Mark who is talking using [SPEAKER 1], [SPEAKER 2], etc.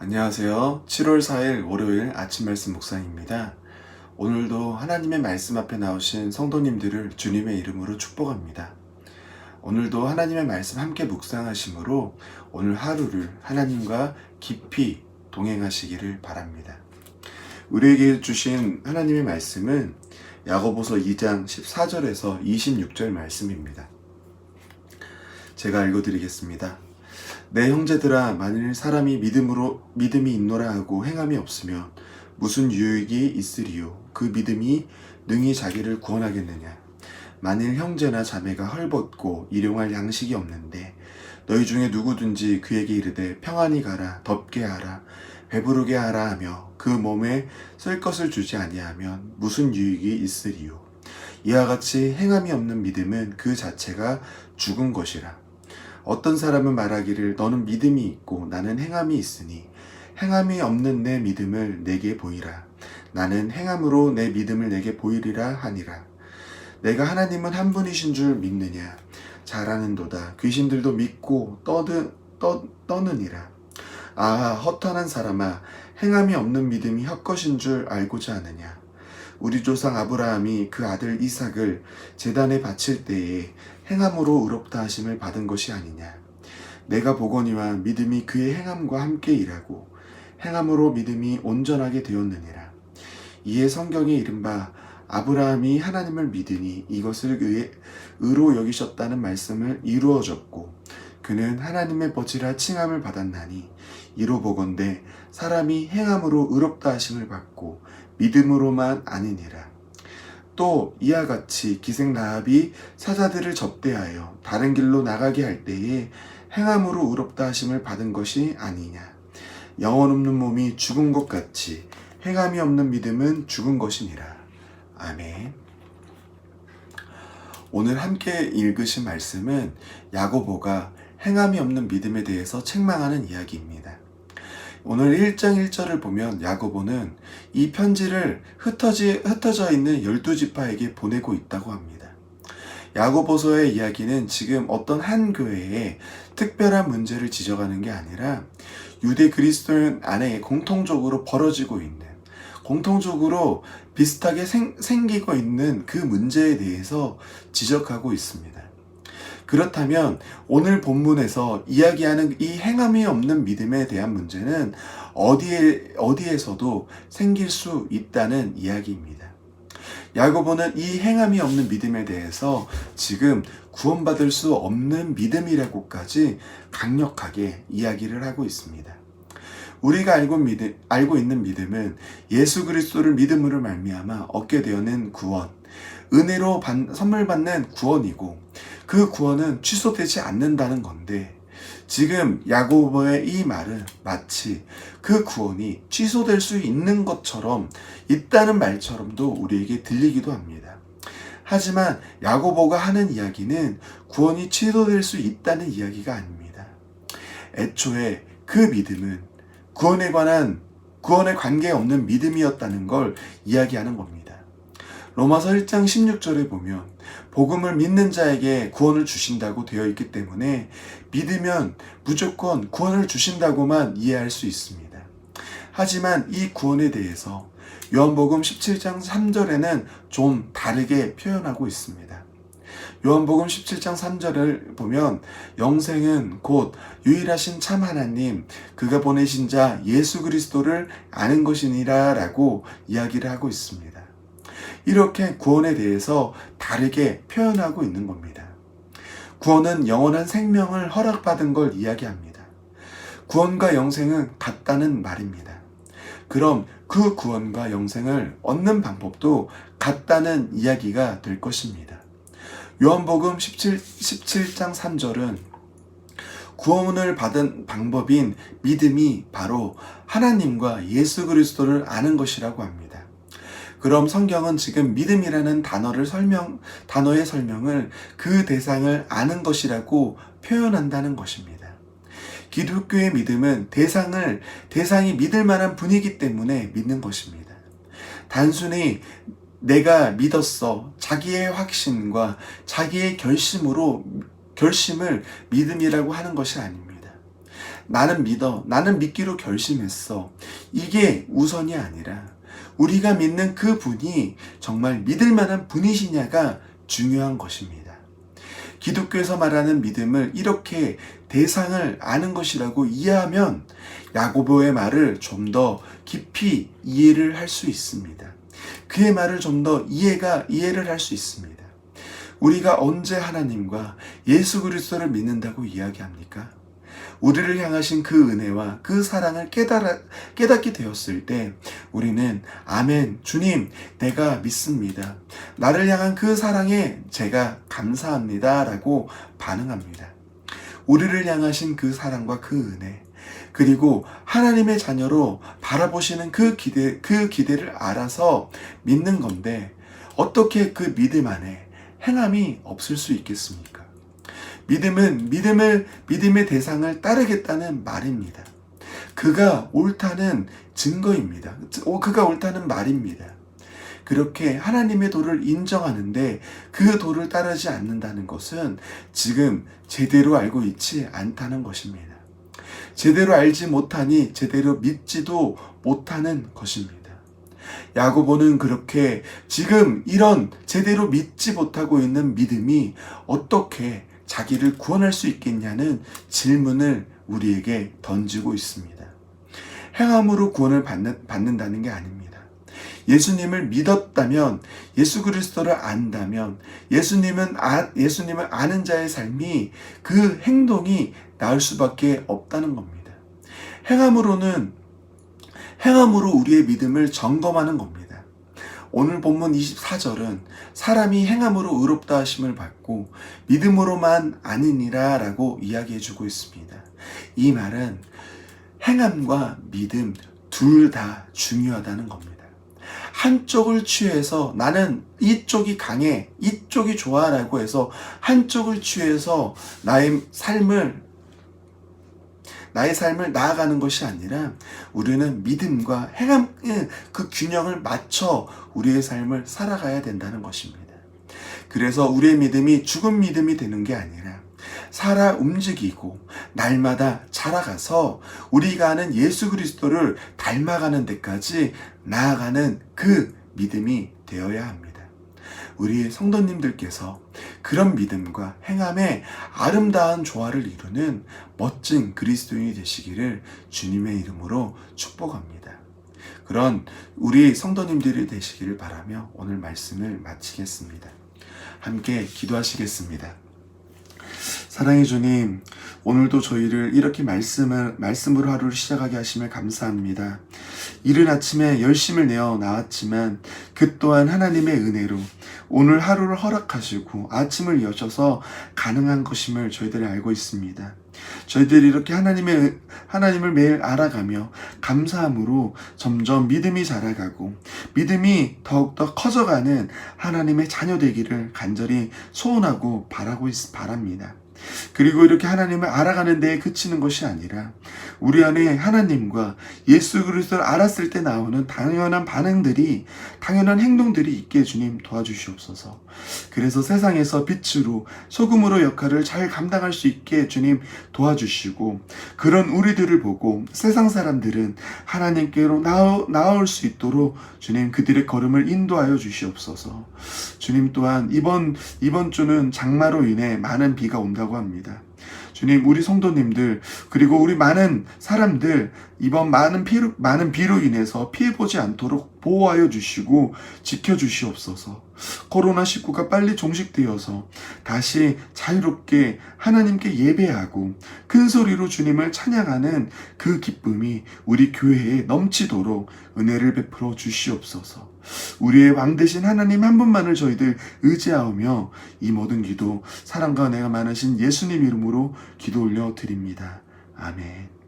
[SPEAKER 1] 안녕하세요. 7월 4일 월요일 아침 말씀 묵상입니다. 오늘도 하나님의 말씀 앞에 나오신 성도님들을 주님의 이름으로 축복합니다. 오늘도 하나님의 말씀 함께 묵상하심으로 오늘 하루를 하나님과 깊이 동행하시기를 바랍니다. 우리에게 주신 하나님의 말씀은 야고보서 2장 14절에서 26절 말씀입니다. 제가 읽어드리겠습니다. 내 형제들아, 만일 사람이 믿음이 있노라 하고 행함이 없으면 무슨 유익이 있으리요? 그 믿음이 능히 자기를 구원하겠느냐? 만일 형제나 자매가 헐벗고 일용할 양식이 없는데 너희 중에 누구든지 그에게 이르되 평안히 가라, 덥게 하라, 배부르게 하라 하며 그 몸에 쓸 것을 주지 아니하면 무슨 유익이 있으리요? 이와 같이 행함이 없는 믿음은 그 자체가 죽은 것이라. 어떤 사람은 말하기를 너는 믿음이 있고 나는 행함이 있으니 행함이 없는 내 믿음을 내게 보이라. 나는 행함으로 내 믿음을 내게 보이리라 하니라. 내가 하나님은 한 분이신 줄 믿느냐? 잘 아는도다. 귀신들도 믿고 떠느니라. 아, 허탄한 사람아, 행함이 없는 믿음이 헛것인 줄 알고자 하느냐? 우리 조상 아브라함이 그 아들 이삭을 제단에 바칠 때에 행함으로 의롭다 하심을 받은 것이 아니냐. 내가 보거니와 믿음이 그의 행함과 함께 일하고 행함으로 믿음이 온전하게 되었느니라. 이에 성경에 이른바 아브라함이 하나님을 믿으니 이것을 의로 여기셨다는 말씀을 이루어졌고 그는 하나님의 버지라 칭함을 받았나니 이로 보건대 사람이 행함으로 의롭다 하심을 받고 믿음으로만 아니니라. 또 이와 같이 기생 라합이 사자들을 접대하여 다른 길로 나가게 할 때에 행함으로 의롭다 하심을 받은 것이 아니냐. 영혼 없는 몸이 죽은 것 같이 행함이 없는 믿음은 죽은 것이니라. 아멘. 오늘 함께 읽으신 말씀은 야고보가 행함이 없는 믿음에 대해서 책망하는 이야기입니다. 오늘 1장 1절을 보면 야고보는 이 편지를 흩어져 있는 12지파에게 보내고 있다고 합니다. 야고보서의 이야기는 지금 어떤 한 교회에 특별한 문제를 지적하는 게 아니라 유대 그리스도인 안에 공통적으로 벌어지고 있는, 공통적으로 비슷하게 생기고 있는 그 문제에 대해서 지적하고 있습니다. 그렇다면 오늘 본문에서 이야기하는 이 행함이 없는 믿음에 대한 문제는 어디에서도 생길 수 있다는 이야기입니다. 야고보는 이 행함이 없는 믿음에 대해서 지금 구원받을 수 없는 믿음이라고까지 강력하게 이야기를 하고 있습니다. 우리가 알고 있는 믿음은 예수 그리스도를 믿음으로 말미암아 얻게 되는 구원, 은혜로 선물 받는 구원이고 그 구원은 취소되지 않는다는 건데 지금 야고보의 이 말은 마치 그 구원이 취소될 수 있는 것처럼 있다는 말처럼도 우리에게 들리기도 합니다. 하지만 야고보가 하는 이야기는 구원이 취소될 수 있다는 이야기가 아닙니다. 애초에 그 믿음은 구원에 관계없는 믿음이었다는 걸 이야기하는 겁니다. 로마서 1장 16절에 보면 복음을 믿는 자에게 구원을 주신다고 되어 있기 때문에 믿으면 무조건 구원을 주신다고만 이해할 수 있습니다. 하지만 이 구원에 대해서 요한복음 17장 3절에는 좀 다르게 표현하고 있습니다. 요한복음 17장 3절을 보면 영생은 곧 유일하신 참 하나님, 그가 보내신 자 예수 그리스도를 아는 것이니라 라고 이야기를 하고 있습니다. 이렇게 구원에 대해서 다르게 표현하고 있는 겁니다. 구원은 영원한 생명을 허락받은 걸 이야기합니다. 구원과 영생은 같다는 말입니다. 그럼 그 구원과 영생을 얻는 방법도 같다는 이야기가 될 것입니다. 요한복음 17장 3절은 구원을 받은 방법인 믿음이 바로 하나님과 예수 그리스도를 아는 것이라고 합니다. 그럼 성경은 지금 믿음이라는 단어의 설명을 그 대상을 아는 것이라고 표현한다는 것입니다. 기독교의 믿음은 대상이 믿을 만한 분이기 때문에 믿는 것입니다. 단순히 내가 믿었어, 자기의 확신과 자기의 결심을 믿음이라고 하는 것이 아닙니다. 나는 믿어. 나는 믿기로 결심했어. 이게 우선이 아니라 우리가 믿는 그 분이 정말 믿을 만한 분이시냐가 중요한 것입니다. 기독교에서 말하는 믿음을 이렇게 대상을 아는 것이라고 이해하면 야고보의 말을 좀 더 깊이 이해를 할 수 있습니다. 그의 말을 좀 더 이해를 할 수 있습니다. 우리가 언제 하나님과 예수 그리스도를 믿는다고 이야기합니까? 우리를 향하신 그 은혜와 그 사랑을 깨닫게 되었을 때 우리는 아멘, 주님, 내가 믿습니다. 나를 향한 그 사랑에 제가 감사합니다 라고 반응합니다. 우리를 향하신 그 사랑과 그 은혜, 그리고 하나님의 자녀로 바라보시는 그 기대를 알아서 믿는 건데 어떻게 그 믿음 안에 행함이 없을 수 있겠습니까? 믿음은 믿음의 대상을 따르겠다는 말입니다. 그가 옳다는 증거입니다. 그가 옳다는 말입니다. 그렇게 하나님의 도를 인정하는데 그 도를 따르지 않는다는 것은 지금 제대로 알고 있지 않다는 것입니다. 제대로 알지 못하니 제대로 믿지도 못하는 것입니다. 야고보는 그렇게 지금 이런 제대로 믿지 못하고 있는 믿음이 어떻게 자기를 구원할 수 있겠냐는 질문을 우리에게 던지고 있습니다. 행함으로 구원을 받는다는 게 아닙니다. 예수님을 믿었다면, 예수 그리스도를 안다면, 예수님을 아는 자의 삶이 그 행동이 나을 수밖에 없다는 겁니다. 행함으로 우리의 믿음을 점검하는 겁니다. 오늘 본문 24절은 사람이 행함으로 의롭다 하심을 받고 믿음으로만 아니니라 라고 이야기해주고 있습니다. 이 말은 행함과 믿음 둘 다 중요하다는 겁니다. 한쪽을 취해서 나는 이쪽이 강해, 이쪽이 좋아 라고 해서 한쪽을 취해서 나의 삶을 나아가는 것이 아니라 우리는 믿음과 행함의 그 균형을 맞춰 우리의 삶을 살아가야 된다는 것입니다. 그래서 우리의 믿음이 죽은 믿음이 되는 게 아니라 살아 움직이고 날마다 자라가서 우리가 아는 예수 그리스도를 닮아가는 데까지 나아가는 그 믿음이 되어야 합니다. 우리 성도님들께서 그런 믿음과 행함의 아름다운 조화를 이루는 멋진 그리스도인이 되시기를 주님의 이름으로 축복합니다. 그런 우리 성도님들이 되시기를 바라며 오늘 말씀을 마치겠습니다. 함께 기도하시겠습니다. 사랑의 주님, 오늘도 저희를 이렇게 말씀으로 하루를 시작하게 하심을 감사합니다. 이른 아침에 열심을 내어 나왔지만 그 또한 하나님의 은혜로 오늘 하루를 허락하시고 아침을 여셔서 가능한 것임을 저희들이 알고 있습니다. 저희들이 이렇게 하나님을 매일 알아가며 감사함으로 점점 믿음이 자라가고 믿음이 더욱더 커져가는 하나님의 자녀 되기를 간절히 소원하고 바랍니다. 그리고 이렇게 하나님을 알아가는 데에 그치는 것이 아니라 우리 안에 하나님과 예수 그리스도를 알았을 때 나오는 당연한 반응들이, 당연한 행동들이 있게 주님 도와주시옵소서. 그래서 세상에서 빛으로 소금으로 역할을 잘 감당할 수 있게 주님 도와주시고, 그런 우리들을 보고 세상 사람들은 하나님께로 나올 수 있도록 주님 그들의 걸음을 인도하여 주시옵소서. 주님 또한 이번 주는 장마로 인해 많은 비가 온다고 합니다. 주님, 우리 성도님들 그리고 우리 많은 사람들 이번 많은 비로 인해서 피해보지 않도록 보호하여 주시고 지켜주시옵소서. 코로나19가 빨리 종식되어서 다시 자유롭게 하나님께 예배하고 큰 소리로 주님을 찬양하는 그 기쁨이 우리 교회에 넘치도록 은혜를 베풀어 주시옵소서. 우리의 왕 되신 하나님 한 분만을 저희들 의지하오며 이 모든 기도 사랑과 은혜가 많으신 예수님 이름으로 기도 올려 드립니다. 아멘.